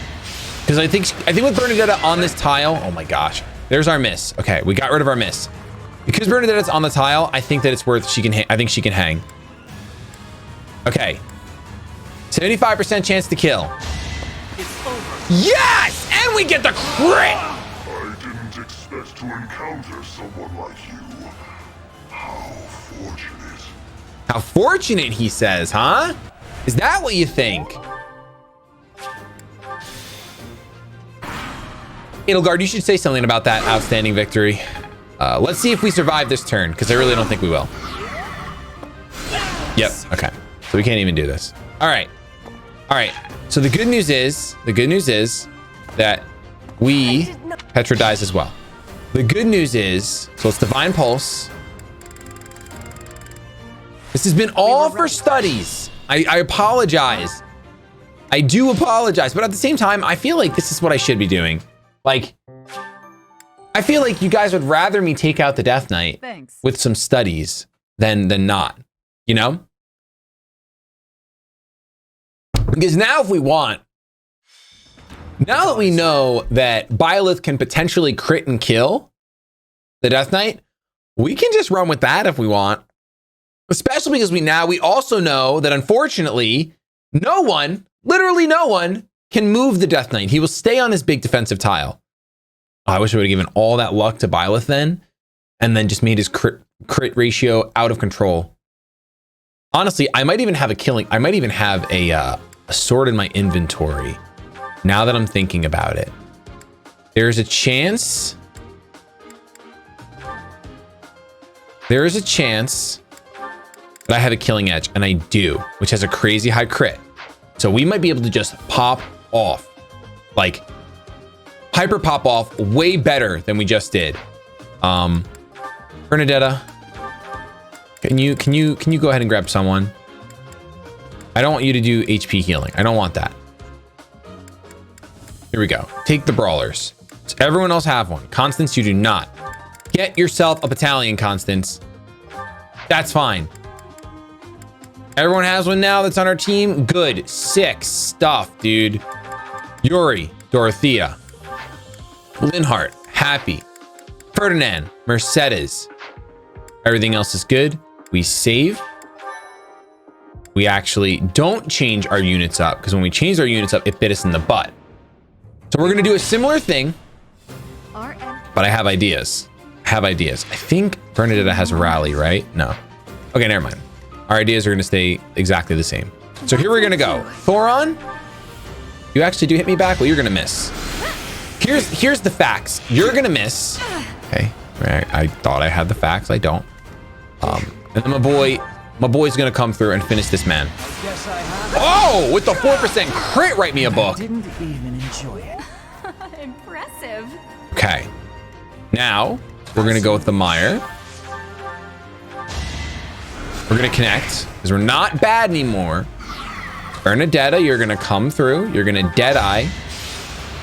Because I think with Bernadetta on this tile, oh my gosh. There's our miss. Okay, we got rid of our miss. Because Bernadetta's on the tile, I think that it's worth, I think she can hang. Okay. 75% chance to kill. It's over. Yes! And we get the crit! I didn't expect to encounter someone like you. How fortunate. How fortunate, he says, huh? Is that what you think? Edelgard, you should say something about that outstanding victory. Let's see if we survive this turn, because I really don't think we will. Yep, okay. So we can't even do this. All right. All right. So the good news is that Petra dies as well. The good news is, so it's Divine Pulse. This has been all for studies. I apologize. I do apologize, but at the same time, I feel like this is what I should be doing. Like, I feel like you guys would rather me take out the Death Knight with some studies than not, you know? Because now if we want, now that we know that Byleth can potentially crit and kill the Death Knight, we can just run with that if we want. Especially because we also know that unfortunately, no one, literally no one, can move the Death Knight. He will stay on his big defensive tile. Oh, I wish I would have given all that luck to Byleth then, and then just made his crit ratio out of control. Honestly, I might even have a sword in my inventory. Now that I'm thinking about it, there's a chance. There is a chance that I have a killing edge, and I do, which has a crazy high crit. So we might be able to just pop off, like hyper pop off way better than we just did. Bernadetta, can you go ahead and grab someone? I don't want you to do HP healing. I don't want that. Here we go. Take the brawlers. Does everyone else have one? Constance, you do not. Get yourself a battalion, Constance. That's fine. Everyone has one now that's on our team? Good. Sick stuff, dude. Yuri, Dorothea, Linhart, Happy, Ferdinand, Mercedes. Everything else is good. We save. We actually don't change our units up, because when we changed our units up, it bit us in the butt. So we're going to do a similar thing, but I have ideas. I think Bernadetta has a rally, right? No. Okay, never mind. Our ideas are going to stay exactly the same. So here we're going to go. Thoron, you actually do hit me back? Well, you're going to miss. Here's the facts. You're going to miss. Okay. I thought I had the facts. I don't. And then my boy's going to come through and finish this man. Oh, with the 4% crit, write me a book. Didn't even enjoy it. Impressive. Okay. Now, we're going to go with the Mire. We're going to connect, because we're not bad anymore. Bernadetta, you're going to come through. You're going to Deadeye.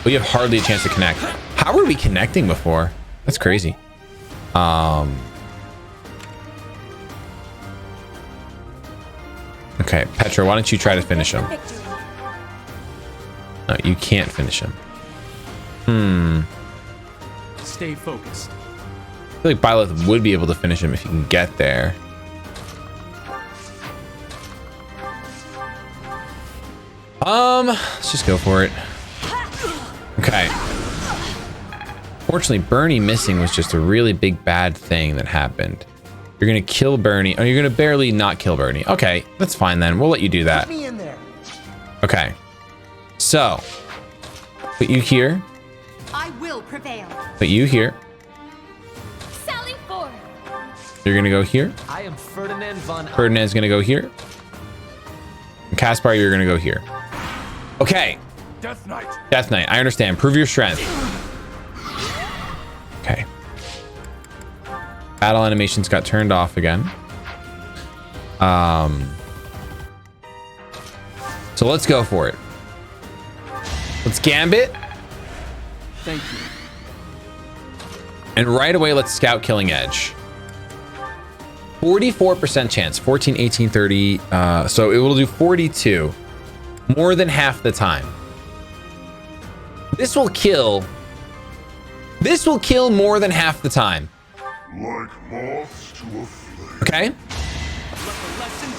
We have hardly a chance to connect. How were we connecting before? That's crazy. Okay, Petra, why don't you try to finish him? No, you can't finish him. Stay focused. I feel like Byleth would be able to finish him if he can get there. Let's just go for it. Okay. Fortunately, Bernie missing was just a really big bad thing that happened. You're gonna kill Bernie. Oh, you're gonna barely not kill Bernie. Okay, that's fine then. We'll let you do that. Put me in there. Okay. So, put you here. I will prevail. Put you here. Sally forth. You're gonna go here. I am Ferdinand von... Ferdinand's gonna go here. And Caspar, you're gonna go here. Okay. Death Knight. Death Knight, I understand. Prove your strength. Okay. Battle animations got turned off again. So let's go for it. Let's Gambit. Thank you. And right away, let's scout Killing Edge. 44% chance, 14, 18, 30. So it will do 42. More than half the time. This will kill more than half the time. Like moths to a flame. Okay?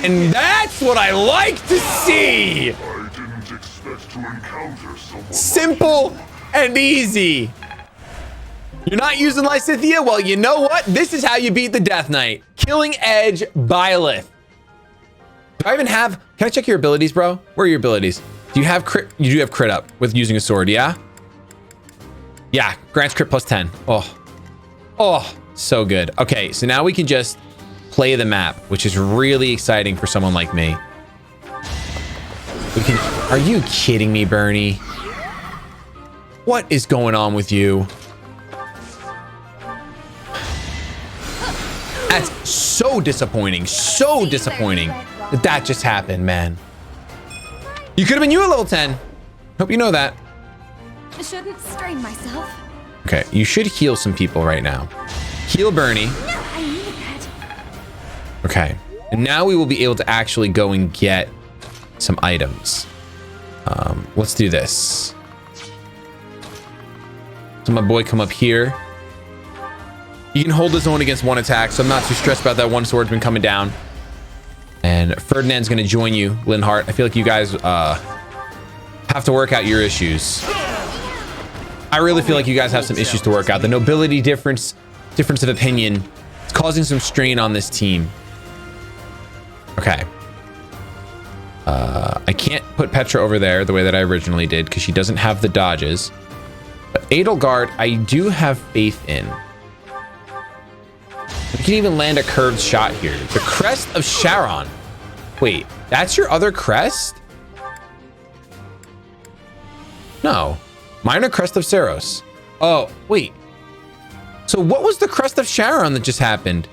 And that's what I like to see! I didn't expect to encounter someone. Simple and easy. You're not using Lysithea? Well, you know what? This is how you beat the Death Knight. Killing Edge Byleth. Do I even have... Can I check your abilities, bro? Where are your abilities? Do you have crit? You do have crit up with using a sword, yeah? Yeah, grants crit plus 10. Oh, so good. Okay, so now we can just play the map, which is really exciting for someone like me. We can... Are you kidding me, Bernie? What is going on with you? That's so disappointing. So disappointing that that just happened, man. You could have been you at level 10. Hope you know that. I shouldn't strain myself. Okay, you should heal some people right now. Heal Bernie. No, I need that. Okay, and now we will be able to actually go and get some items. Let's do this. So my boy come up here. You can hold his own against one attack, so I'm not too stressed about that. One swordsman coming down. And Ferdinand's gonna join you, Linhart. I feel like you guys have to work out your issues. I really feel like you guys have some issues to work out. The nobility difference of opinion is causing some strain on this team. Okay. I can't put Petra over there the way that I originally did because she doesn't have the dodges. But Edelgard, I do have faith in. We can even land a curved shot here. The Crest of Sharon. Wait, that's your other crest? No. Minor Crest of Saros. Oh, wait. So what was the Crest of Sharon that just happened?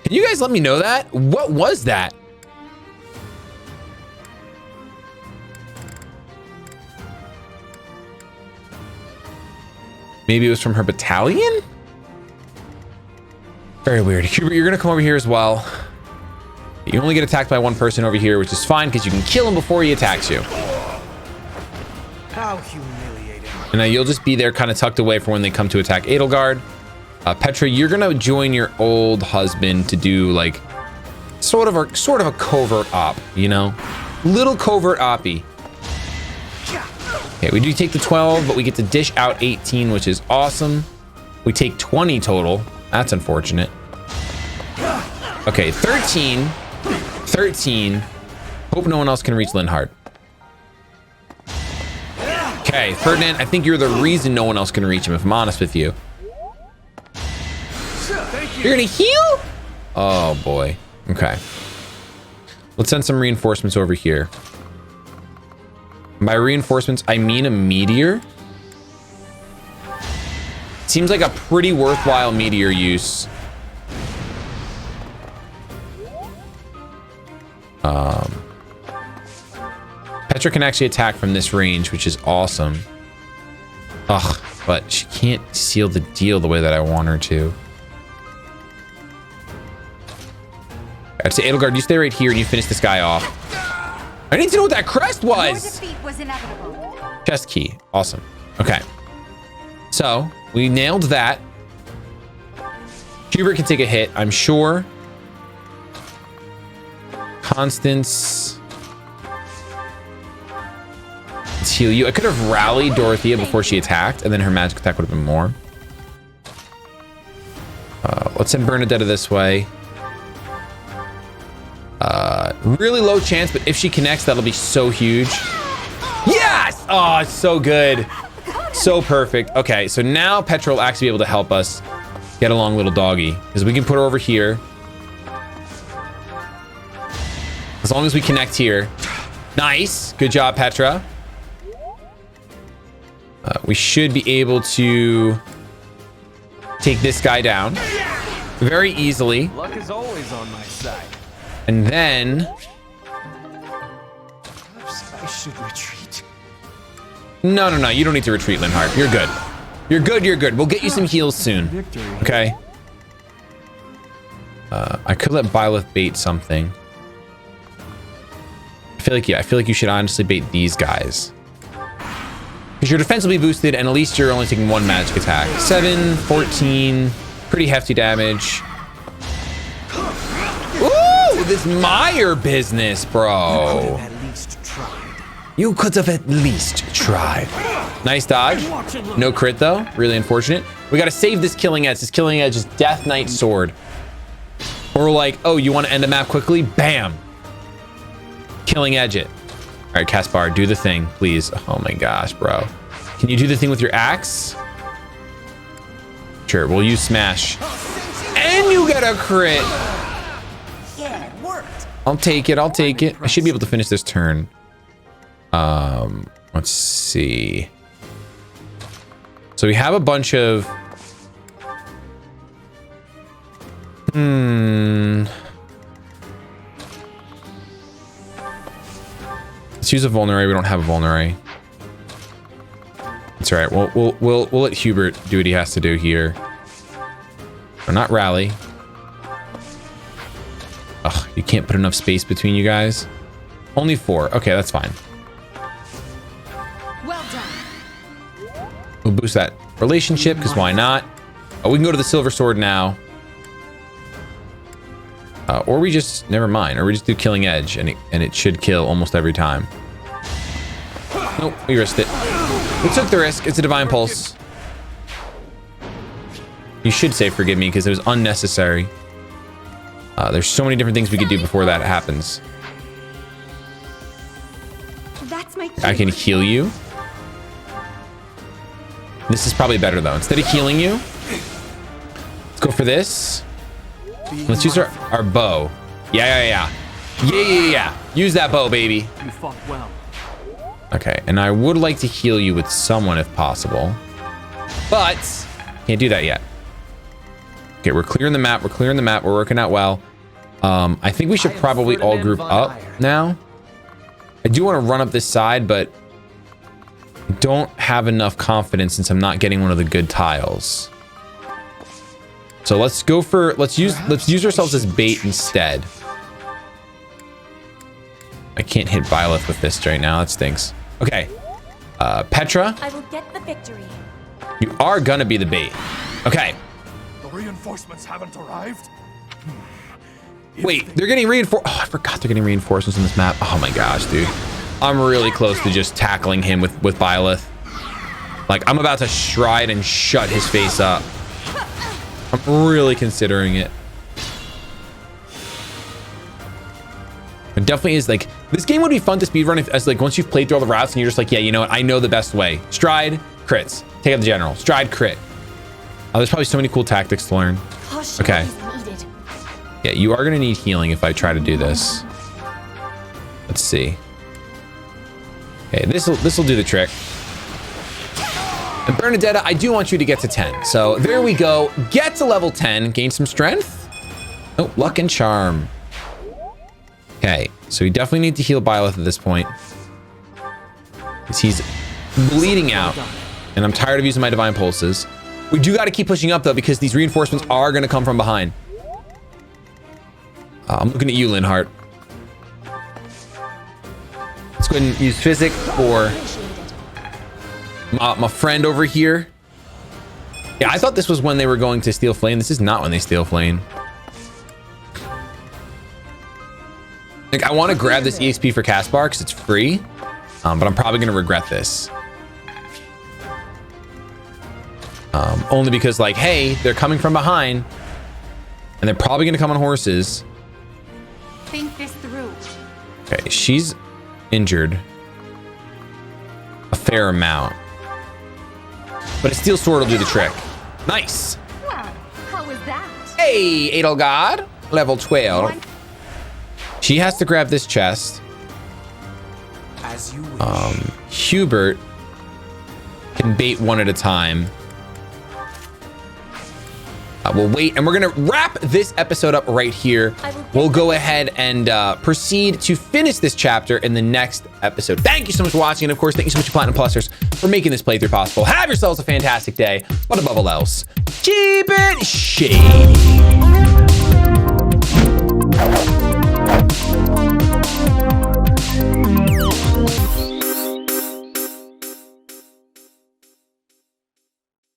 Can you guys let me know that? What was that? Maybe it was from her battalion? Very weird. Hubert, you're gonna come over here as well. You only get attacked by one person over here, which is fine because you can kill him before he attacks you. How humiliating. And now you'll just be there kind of tucked away for when they come to attack Edelgard. Petra, you're gonna join your old husband to do like sort of a covert op, you know? Little covert oppy. Okay, we do take the 12, but we get to dish out 18, which is awesome. We take 20 total. That's unfortunate. Okay, 13. Hope no one else can reach Linhart. Okay, Ferdinand, I think you're the reason no one else can reach him, if I'm honest with you. You're gonna heal? Oh boy. Okay. Let's send some reinforcements over here. By reinforcements, I mean a meteor. Seems like a pretty worthwhile meteor use. Petra can actually attack from this range, which is awesome. Ugh, but she can't seal the deal the way that I want her to. I'd say, Edelgard, you stay right here and you finish this guy off. I need to know what that crest was. Your defeat was inevitable. Chest key. Awesome. Okay. So we nailed that. Hubert can take a hit, I'm sure. Constance. Let's heal you. I could have rallied Dorothea before she attacked, and then her magic attack would have been more. Let's send Bernadetta this way. Really low chance, but if she connects, that'll be so huge. Yes! Oh, it's so good. So perfect. Okay, so now Petra will actually be able to help us get along, little doggy, because we can put her over here. As long as we connect here. Nice. Good job, Petra. We should be able to take this guy down very easily. Luck is always on my side. And then I should retreat. no, you don't need to retreat, Linhardt. You're good. You're good. We'll get you some heals soon. Okay. I could let Byleth bait something. I feel like you should honestly bait these guys. Because your defense will be boosted, and at least you're only taking one magic attack. 7, 14, pretty hefty damage. Ooh, this Meyer business, bro. You could have at least tried. Nice dodge. No crit though. Really unfortunate. We got to save this Killing Edge. This Killing Edge is Death Knight Sword. Or we're like, oh, you want to end the map quickly? Bam. Killing Edge it. All right, Caspar, do the thing, please. Oh my gosh, bro. Can you do the thing with your axe? Sure, we'll use Smash. And you get a crit. Yeah, it worked. I'll take it. I should be able to finish this turn. Let's see. So we have a bunch of... Let's use a Vulnerary. We don't have a Vulnerary. It's all right. We'll let Hubert do what he has to do here. Or not rally. Ugh, you can't put enough space between you guys. Only 4. Okay, that's fine. Well done. We'll boost that relationship, because why not? We can go to the Silver Sword now. Or we just, never mind. Or we just do Killing Edge, and it should kill almost every time. Nope, we risked it. We took the risk. It's a Divine Pulse. You should say forgive me, because it was unnecessary. There's so many different things we could do before that happens. That's my I can heal you. This is probably better, though. Instead of healing you, let's go for this. Let's use our bow. Yeah. Use that bow, baby. You fought well. Okay, and I would like to heal you with someone if possible. But can't do that yet. Okay, we're clearing the map. We're working out well. I think we should probably all group up now. I do want to run up this side, but I don't have enough confidence since I'm not getting one of the good tiles. So let's go for let's use ourselves as bait instead. I can't hit Byleth with this right now. That stinks. Okay. Petra. I will get the victory. You are gonna be the bait. Okay. The reinforcements haven't arrived? Wait, they're getting reinforced. Oh, I forgot they're getting reinforcements in this map. Oh my gosh, dude. I'm really close to just tackling him with Byleth. Like, I'm about to stride and shut his face up. I'm really considering it. It definitely is, like, this game would be fun to speedrun if, as like, once you've played through all the routes and you're just like, yeah, you know what? I know the best way. Stride, crits. Take out the general. Stride, crit. Oh, there's probably so many cool tactics to learn. Okay. Yeah, you are going to need healing if I try to do this. Let's see. Okay, this will do the trick. And Bernadetta, I do want you to get to 10. So there we go. Get to level 10. Gain some strength. Oh, luck and charm. Okay, so we definitely need to heal Byleth at this point. Because he's bleeding out. And I'm tired of using my Divine Pulses. We do got to keep pushing up, though, because these reinforcements are going to come from behind. I'm looking at you, Linhardt. Let's go ahead and use Physic for my friend over here. Yeah, I thought this was when they were going to steal Flame. This is not when they steal Flame. Like, I want to grab this EXP for Caspar because it's free, but I'm probably going to regret this. Only because, like, hey, they're coming from behind, and they're probably going to come on horses. Think this through. Okay, she's injured a fair amount, but a steel sword will do the trick. Nice. Well, how was that? Hey, Edelgard, level 12. She has to grab this chest. As you wish. Hubert can bait one at a time. We'll wait, and we're gonna wrap this episode up right here. We'll go ahead and proceed to finish this chapter in the next episode. Thank you so much for watching, and of course, thank you so much to Platinum Plusers for making this playthrough possible. Have yourselves a fantastic day, but above all else, keep it shady.